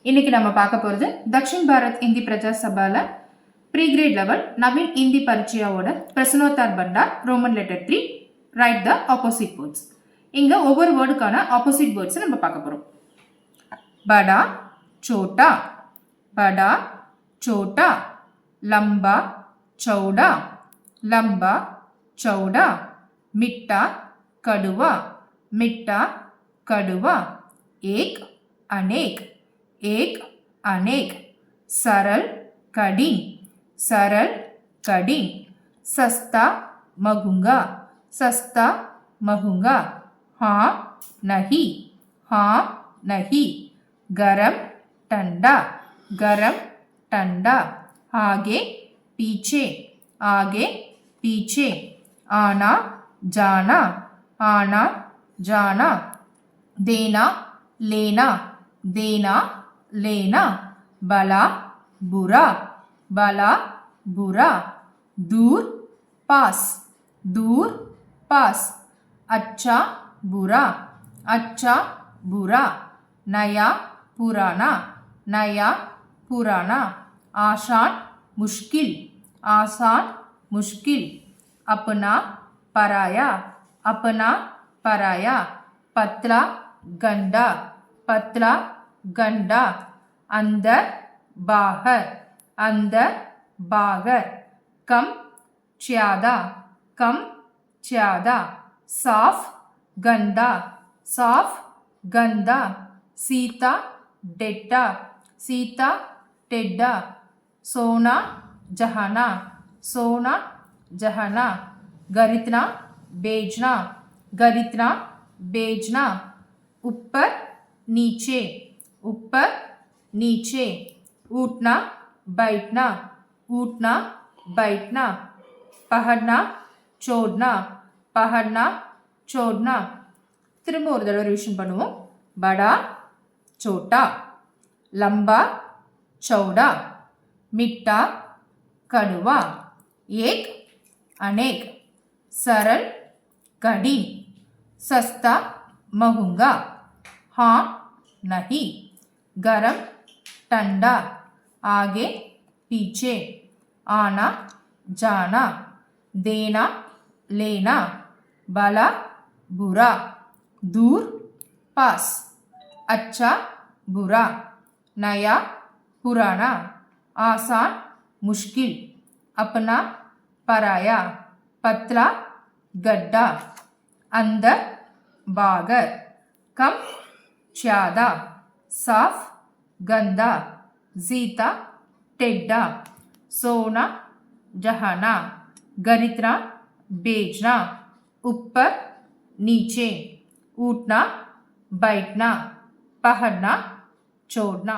இன்னைக்கு நம்ம பார்க்க போகிறது தக்ஷின் பாரத் இந்தி பிரஜா சபால ப்ரீ கிரேட் லெவல் நவீன் இந்தி பரீட்சையோட பிரசனோத்தார் பண்டார் Roman letter 3 write the opposite words. இங்க ஒவ்வொரு வேர்டுக்கான ஆப்போசிட் வேர்ட்ஸ் நம்ம பார்க்க போறோம். படா சோட்டா, படா சோட்டா, லம்பா चौड़ा, लंबा चौड़ा, मिट्टा कड़वा, मिट्टा कड़वा, एक अनेक, सरल कठिन, सस्ता महंगा, हाँ नहीं, गरम ठंडा, आगे पीछे, आना जाना, देना लेना, भला बुरा, दूर पास, अच्छा बुरा, नया पुराना, आसान मुश्किल, अपना पराया, पतला गंडा, अंदर बाहर, कम ज़्यादा, साफ गंदा, सीता टेढ़ा, सोना जहाना, गरितना बेचना, ऊपर नीचे, उठना बैठना, पढ़ना छोड़ना. திரும்ப ஒரு தடவை ரிவிஷன் பண்ணுவோம். बड़ा छोटा, लंबा चौड़ा, मिट्टा कड़वा, एक अनेक, सरल कठिन, सस्ता महंगा, हाँ नहीं, गरम ठंडा, आगे पीछे, आना जाना, देना लेना, भला बुरा, दूर पास, अच्छा बुरा, नया पुराना, आसान मुश्किल, अपना पराया, पतला गड्ढा, अंदर बाहर, कम ज़्यादा, साफ गंदा, जीता टेढ़ा, सोना जहाना, गरितना बेचना, ऊपर नीचे, उठना बैठना, पढ़ना छोड़ना.